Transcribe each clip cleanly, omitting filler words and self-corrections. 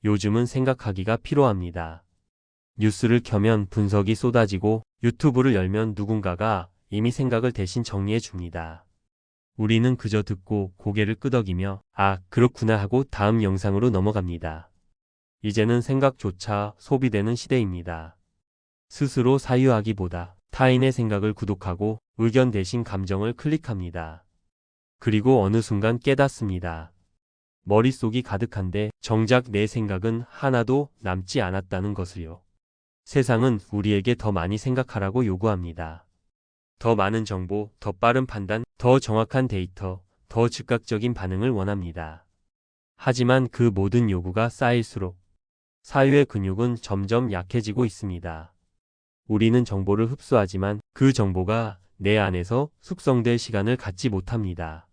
요즘은 생각하기가 피로합니다. 뉴스를 켜면 분석이 쏟아지고 유튜브를 열면 누군가가 이미 생각을 대신 정리해 줍니다. 우리는 그저 듣고 고개를 끄덕이며 아, 그렇구나 하고 다음 영상으로 넘어갑니다. 이제는 생각조차 소비되는 시대입니다. 스스로 사유하기보다 타인의 생각을 구독하고 의견 대신 감정을 클릭합니다. 그리고 어느 순간 깨닫습니다. 머릿속이 가득한데 정작 내 생각은 하나도 남지 않았다는 것을요. 세상은 우리에게 더 많이 생각하라고 요구합니다. 더 많은 정보, 더 빠른 판단, 더 정확한 데이터, 더 즉각적인 반응을 원합니다. 하지만 그 모든 요구가 쌓일수록 사유의 근육은 점점 약해지고 있습니다. 우리는 정보를 흡수하지만 그 정보가 내 안에서 숙성될 시간을 갖지 못합니다.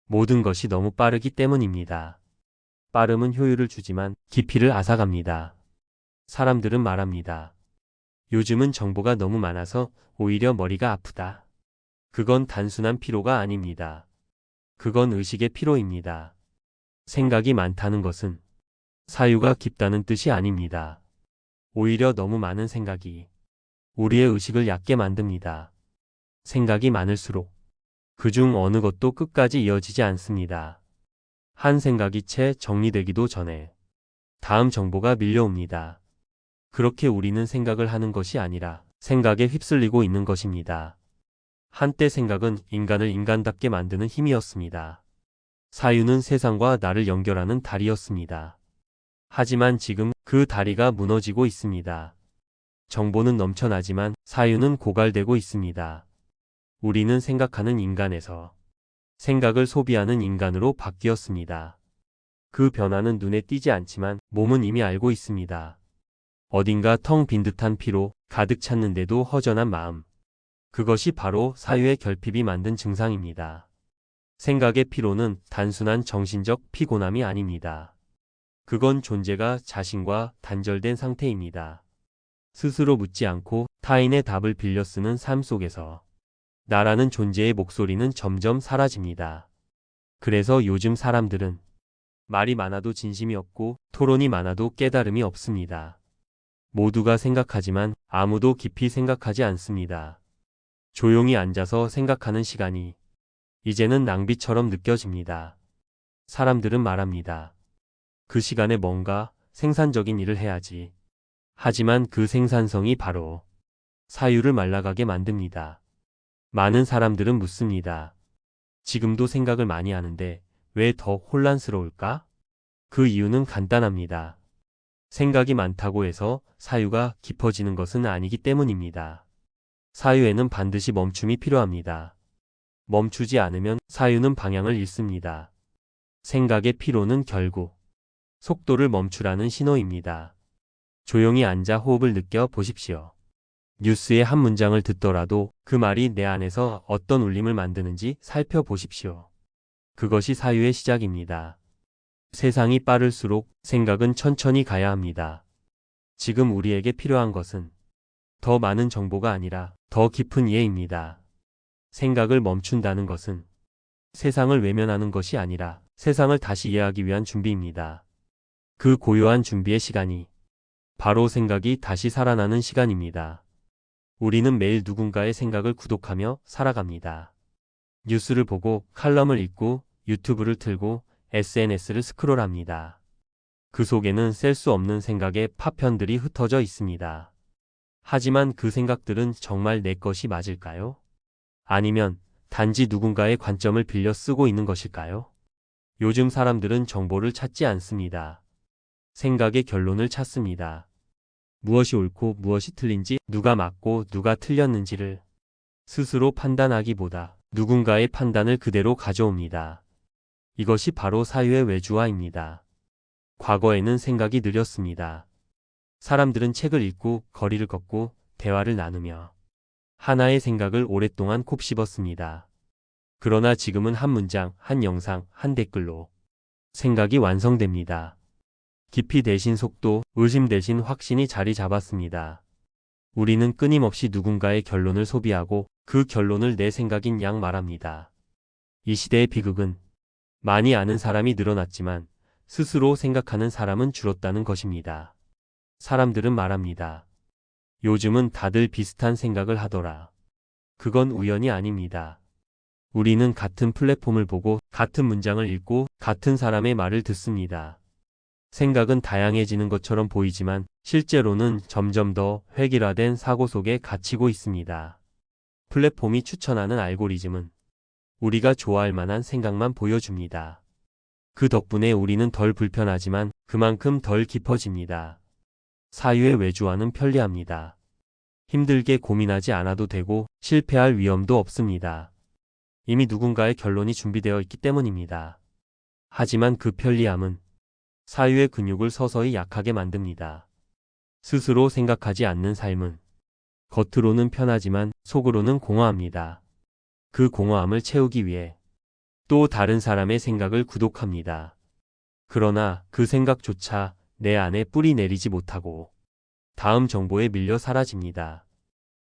모든 것이 너무 빠르기 때문입니다. 빠름은 효율을 주지만 깊이를 앗아갑니다. 사람들은 말합니다. 요즘은 정보가 너무 많아서 오히려 머리가 아프다. 그건 단순한 피로가 아닙니다. 그건 의식의 피로입니다. 생각이 많다는 것은 사유가 깊다는 뜻이 아닙니다. 오히려 너무 많은 생각이 우리의 의식을 얕게 만듭니다. 생각이 많을수록 그중 어느 것도 끝까지 이어지지 않습니다. 한 생각이 채 정리되기도 전에 다음 정보가 밀려옵니다. 그렇게 우리는 생각을 하는 것이 아니라 생각에 휩쓸리고 있는 것입니다. 한때 생각은 인간을 인간답게 만드는 힘이었습니다. 사유는 세상과 나를 연결하는 다리였습니다. 하지만 지금 그 다리가 무너지고 있습니다. 정보는 넘쳐나지만 사유는 고갈되고 있습니다. 우리는 생각하는 인간에서 생각을 소비하는 인간으로 바뀌었습니다. 그 변화는 눈에 띄지 않지만 몸은 이미 알고 있습니다. 어딘가 텅 빈 듯한 피로 가득 찼는데도 허전한 마음. 그것이 바로 사유의 결핍이 만든 증상입니다. 생각의 피로는 단순한 정신적 피곤함이 아닙니다. 그건 존재가 자신과 단절된 상태입니다. 스스로 묻지 않고 타인의 답을 빌려 쓰는 삶 속에서 나라는 존재의 목소리는 점점 사라집니다. 그래서 요즘 사람들은 말이 많아도 진심이 없고 토론이 많아도 깨달음이 없습니다. 모두가 생각하지만 아무도 깊이 생각하지 않습니다. 조용히 앉아서 생각하는 시간이 이제는 낭비처럼 느껴집니다. 사람들은 말합니다. 그 시간에 뭔가 생산적인 일을 해야지. 하지만 그 생산성이 바로 사유를 말라가게 만듭니다. 많은 사람들은 묻습니다. 지금도 생각을 많이 하는데 왜 더 혼란스러울까? 그 이유는 간단합니다. 생각이 많다고 해서 사유가 깊어지는 것은 아니기 때문입니다. 사유에는 반드시 멈춤이 필요합니다. 멈추지 않으면 사유는 방향을 잃습니다. 생각의 피로는 결국 속도를 멈추라는 신호입니다. 조용히 앉아 호흡을 느껴 보십시오. 뉴스의 한 문장을 듣더라도 그 말이 내 안에서 어떤 울림을 만드는지 살펴보십시오. 그것이 사유의 시작입니다. 세상이 빠를수록 생각은 천천히 가야 합니다. 지금 우리에게 필요한 것은 더 많은 정보가 아니라 더 깊은 이해입니다. 생각을 멈춘다는 것은 세상을 외면하는 것이 아니라 세상을 다시 이해하기 위한 준비입니다. 그 고요한 준비의 시간이 바로 생각이 다시 살아나는 시간입니다. 우리는 매일 누군가의 생각을 구독하며 살아갑니다. 뉴스를 보고 칼럼을 읽고 유튜브를 틀고 SNS를 스크롤합니다. 그 속에는 셀 수 없는 생각의 파편들이 흩어져 있습니다. 하지만 그 생각들은 정말 내 것이 맞을까요? 아니면 단지 누군가의 관점을 빌려 쓰고 있는 것일까요? 요즘 사람들은 정보를 찾지 않습니다. 생각의 결론을 찾습니다. 무엇이 옳고 무엇이 틀린지, 누가 맞고 누가 틀렸는지를 스스로 판단하기보다 누군가의 판단을 그대로 가져옵니다. 이것이 바로 사유의 외주화입니다. 과거에는 생각이 느렸습니다. 사람들은 책을 읽고 거리를 걷고 대화를 나누며 하나의 생각을 오랫동안 곱씹었습니다. 그러나 지금은 한 문장, 한 영상, 한 댓글로 생각이 완성됩니다. 깊이 대신 속도, 의심 대신 확신이 자리 잡았습니다. 우리는 끊임없이 누군가의 결론을 소비하고 그 결론을 내 생각인 양 말합니다. 이 시대의 비극은 많이 아는 사람이 늘어났지만 스스로 생각하는 사람은 줄었다는 것입니다. 사람들은 말합니다. 요즘은 다들 비슷한 생각을 하더라. 그건 우연이 아닙니다. 우리는 같은 플랫폼을 보고 같은 문장을 읽고 같은 사람의 말을 듣습니다. 생각은 다양해지는 것처럼 보이지만 실제로는 점점 더 획일화된 사고 속에 갇히고 있습니다. 플랫폼이 추천하는 알고리즘은 우리가 좋아할 만한 생각만 보여줍니다. 그 덕분에 우리는 덜 불편하지만 그만큼 덜 깊어집니다. 사유의 외주화는 편리합니다. 힘들게 고민하지 않아도 되고 실패할 위험도 없습니다. 이미 누군가의 결론이 준비되어 있기 때문입니다. 하지만 그 편리함은 사유의 근육을 서서히 약하게 만듭니다. 스스로 생각하지 않는 삶은 겉으로는 편하지만 속으로는 공허합니다. 그 공허함을 채우기 위해 또 다른 사람의 생각을 구독합니다. 그러나 그 생각조차 내 안에 뿌리 내리지 못하고 다음 정보에 밀려 사라집니다.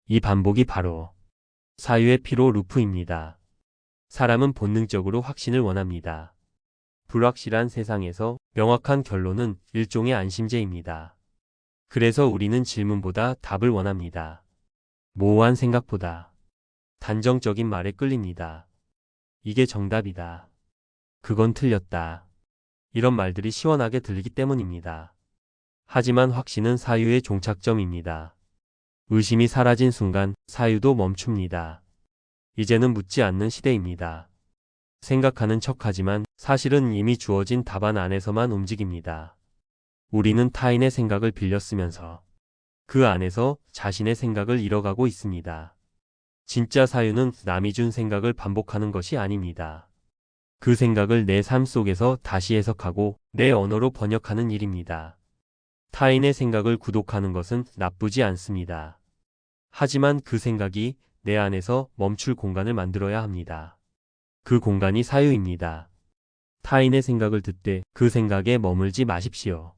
이 반복이 바로 사유의 피로 루프입니다. 사람은 본능적으로 확신을 원합니다. 불확실한 세상에서 명확한 결론은 일종의 안심제입니다. 그래서 우리는 질문보다 답을 원합니다. 모호한 생각보다 단정적인 말에 끌립니다. 이게 정답이다. 그건 틀렸다. 이런 말들이 시원하게 들리기 때문입니다. 하지만 확신은 사유의 종착점입니다. 의심이 사라진 순간 사유도 멈춥니다. 이제는 묻지 않는 시대입니다. 생각하는 척하지만 사실은 이미 주어진 답안 안에서만 움직입니다. 우리는 타인의 생각을 빌려 쓰면서 그 안에서 자신의 생각을 잃어가고 있습니다. 진짜 사유는 남이 준 생각을 반복하는 것이 아닙니다. 그 생각을 내 삶 속에서 다시 해석하고 내 언어로 번역하는 일입니다. 타인의 생각을 구독하는 것은 나쁘지 않습니다. 하지만 그 생각이 내 안에서 멈출 공간을 만들어야 합니다. 그 공간이 사유입니다. 타인의 생각을 듣되 그 생각에 머물지 마십시오.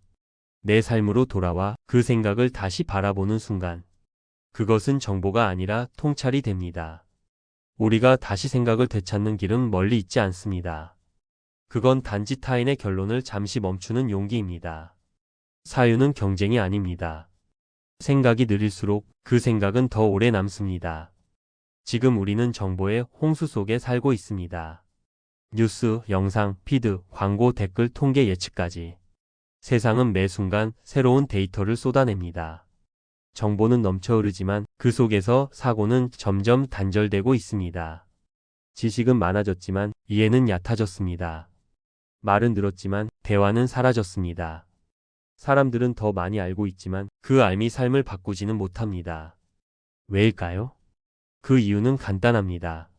내 삶으로 돌아와 그 생각을 다시 바라보는 순간 그것은 정보가 아니라 통찰이 됩니다. 우리가 다시 생각을 되찾는 길은 멀리 있지 않습니다. 그건 단지 타인의 결론을 잠시 멈추는 용기입니다. 사유는 경쟁이 아닙니다. 생각이 느릴수록 그 생각은 더 오래 남습니다. 지금 우리는 정보의 홍수 속에 살고 있습니다. 뉴스, 영상, 피드, 광고, 댓글, 통계, 예측까지. 세상은 매 순간 새로운 데이터를 쏟아냅니다. 정보는 넘쳐 흐르지만 그 속에서 사고는 점점 단절되고 있습니다. 지식은 많아졌지만 이해는 얕아졌습니다. 말은 늘었지만 대화는 사라졌습니다. 사람들은 더 많이 알고 있지만 그 알미 삶을 바꾸지는 못합니다. 왜일까요? 그 이유는 간단합니다.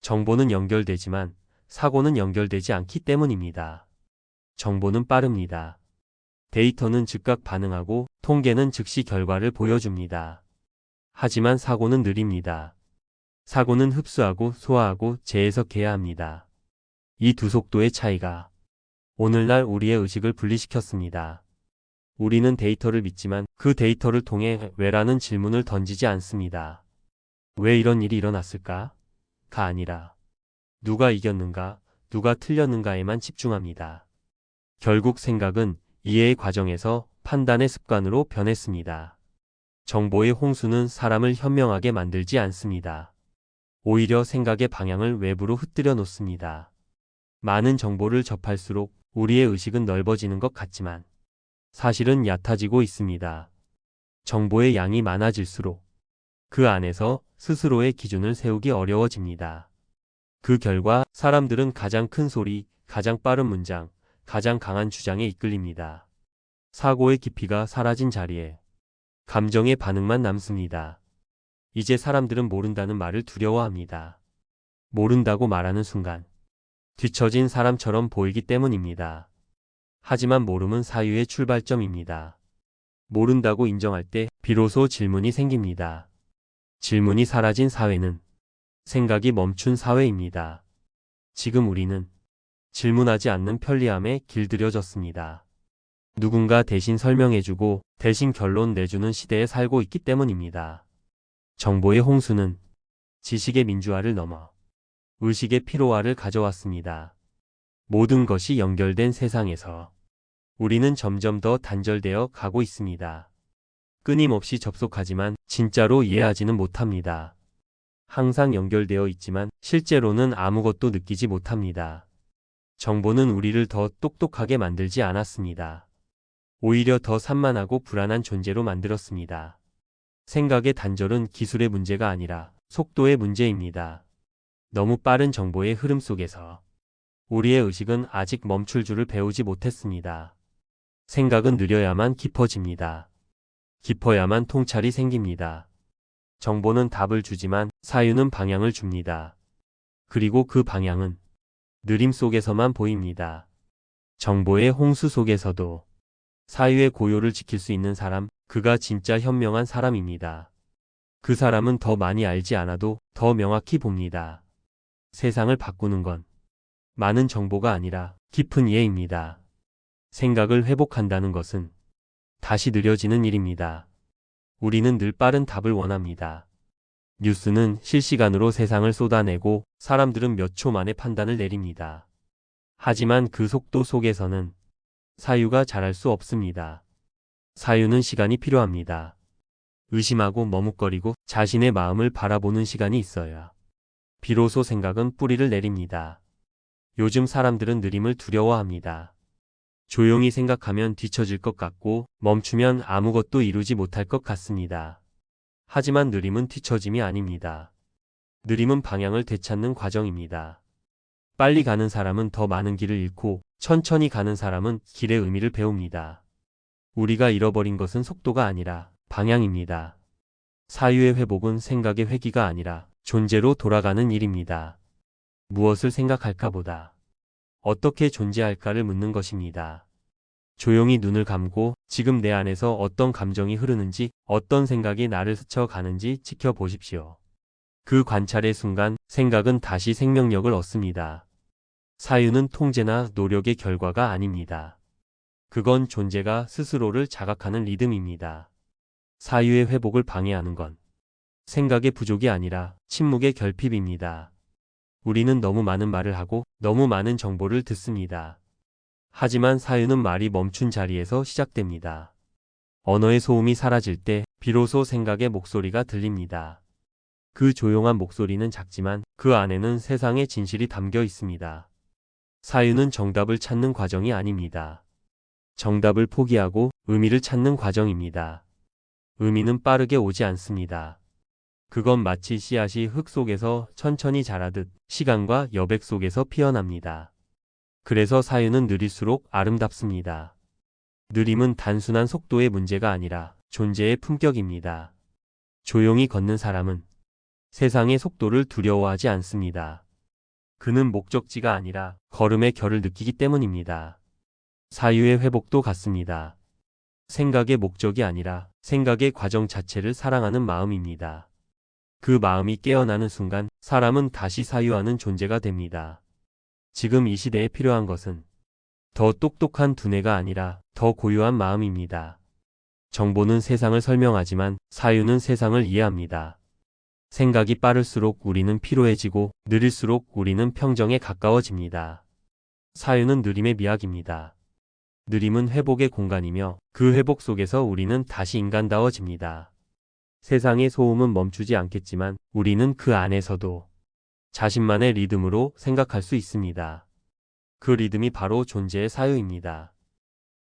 정보는 연결되지만 사고는 연결되지 않기 때문입니다. 정보는 빠릅니다. 데이터는 즉각 반응하고 통계는 즉시 결과를 보여줍니다. 하지만 사고는 느립니다. 사고는 흡수하고 소화하고 재해석해야 합니다. 이 두 속도의 차이가 오늘날 우리의 의식을 분리시켰습니다. 우리는 데이터를 믿지만 그 데이터를 통해 왜라는 질문을 던지지 않습니다. 왜 이런 일이 일어났을까? 가 아니라 누가 이겼는가, 누가 틀렸는가에만 집중합니다. 결국 생각은 이해의 과정에서 판단의 습관으로 변했습니다. 정보의 홍수는 사람을 현명하게 만들지 않습니다. 오히려 생각의 방향을 외부로 흩뜨려 놓습니다. 많은 정보를 접할수록 우리의 의식은 넓어지는 것 같지만 사실은 얕아지고 있습니다. 정보의 양이 많아질수록 그 안에서 스스로의 기준을 세우기 어려워집니다. 그 결과 사람들은 가장 큰 소리, 가장 빠른 문장, 가장 강한 주장에 이끌립니다. 사고의 깊이가 사라진 자리에 감정의 반응만 남습니다. 이제 사람들은 모른다는 말을 두려워합니다. 모른다고 말하는 순간 뒤처진 사람처럼 보이기 때문입니다. 하지만 모름은 사유의 출발점입니다. 모른다고 인정할 때 비로소 질문이 생깁니다. 질문이 사라진 사회는 생각이 멈춘 사회입니다. 지금 우리는 질문하지 않는 편리함에 길들여졌습니다. 누군가 대신 설명해주고 대신 결론 내주는 시대에 살고 있기 때문입니다. 정보의 홍수는 지식의 민주화를 넘어 의식의 피로화를 가져왔습니다. 모든 것이 연결된 세상에서 우리는 점점 더 단절되어 가고 있습니다. 끊임없이 접속하지만 진짜로 이해하지는 못합니다. 항상 연결되어 있지만 실제로는 아무것도 느끼지 못합니다. 정보는 우리를 더 똑똑하게 만들지 않았습니다. 오히려 더 산만하고 불안한 존재로 만들었습니다. 생각의 단절은 기술의 문제가 아니라 속도의 문제입니다. 너무 빠른 정보의 흐름 속에서 우리의 의식은 아직 멈출 줄을 배우지 못했습니다. 생각은 느려야만 깊어집니다. 깊어야만 통찰이 생깁니다. 정보는 답을 주지만 사유는 방향을 줍니다. 그리고 그 방향은 느림 속에서만 보입니다. 정보의 홍수 속에서도 사유의 고요를 지킬 수 있는 사람, 그가 진짜 현명한 사람입니다. 그 사람은 더 많이 알지 않아도 더 명확히 봅니다. 세상을 바꾸는 건 많은 정보가 아니라 깊은 이해입니다. 생각을 회복한다는 것은 다시 느려지는 일입니다. 우리는 늘 빠른 답을 원합니다. 뉴스는 실시간으로 세상을 쏟아내고 사람들은 몇 초 만에 판단을 내립니다. 하지만 그 속도 속에서는 사유가 자랄 수 없습니다. 사유는 시간이 필요합니다. 의심하고 머뭇거리고 자신의 마음을 바라보는 시간이 있어야 비로소 생각은 뿌리를 내립니다. 요즘 사람들은 느림을 두려워합니다. 조용히 생각하면 뒤처질 것 같고 멈추면 아무것도 이루지 못할 것 같습니다. 하지만 느림은 뒤처짐이 아닙니다. 느림은 방향을 되찾는 과정입니다. 빨리 가는 사람은 더 많은 길을 잃고 천천히 가는 사람은 길의 의미를 배웁니다. 우리가 잃어버린 것은 속도가 아니라 방향입니다. 사유의 회복은 생각의 회귀가 아니라 존재로 돌아가는 일입니다. 무엇을 생각할까 보다 어떻게 존재할까를 묻는 것입니다. 조용히 눈을 감고 지금 내 안에서 어떤 감정이 흐르는지, 어떤 생각이 나를 스쳐가는지 지켜보십시오. 그 관찰의 순간 생각은 다시 생명력을 얻습니다. 사유는 통제나 노력의 결과가 아닙니다. 그건 존재가 스스로를 자각하는 리듬입니다. 사유의 회복을 방해하는 건 생각의 부족이 아니라 침묵의 결핍입니다. 우리는 너무 많은 말을 하고 너무 많은 정보를 듣습니다. 하지만 사유는 말이 멈춘 자리에서 시작됩니다. 언어의 소음이 사라질 때 비로소 생각의 목소리가 들립니다. 그 조용한 목소리는 작지만 그 안에는 세상의 진실이 담겨 있습니다. 사유는 정답을 찾는 과정이 아닙니다. 정답을 포기하고 의미를 찾는 과정입니다. 의미는 빠르게 오지 않습니다. 그건 마치 씨앗이 흙 속에서 천천히 자라듯 시간과 여백 속에서 피어납니다. 그래서 사유는 느릴수록 아름답습니다. 느림은 단순한 속도의 문제가 아니라 존재의 품격입니다. 조용히 걷는 사람은 세상의 속도를 두려워하지 않습니다. 그는 목적지가 아니라 걸음의 결을 느끼기 때문입니다. 사유의 회복도 같습니다. 생각의 목적이 아니라 생각의 과정 자체를 사랑하는 마음입니다. 그 마음이 깨어나는 순간 사람은 다시 사유하는 존재가 됩니다. 지금 이 시대에 필요한 것은 더 똑똑한 두뇌가 아니라 더 고요한 마음입니다. 정보는 세상을 설명하지만 사유는 세상을 이해합니다. 생각이 빠를수록 우리는 피로해지고 느릴수록 우리는 평정에 가까워집니다. 사유는 느림의 미학입니다. 느림은 회복의 공간이며 그 회복 속에서 우리는 다시 인간다워집니다. 세상의 소음은 멈추지 않겠지만 우리는 그 안에서도 자신만의 리듬으로 생각할 수 있습니다. 그 리듬이 바로 존재의 사유입니다.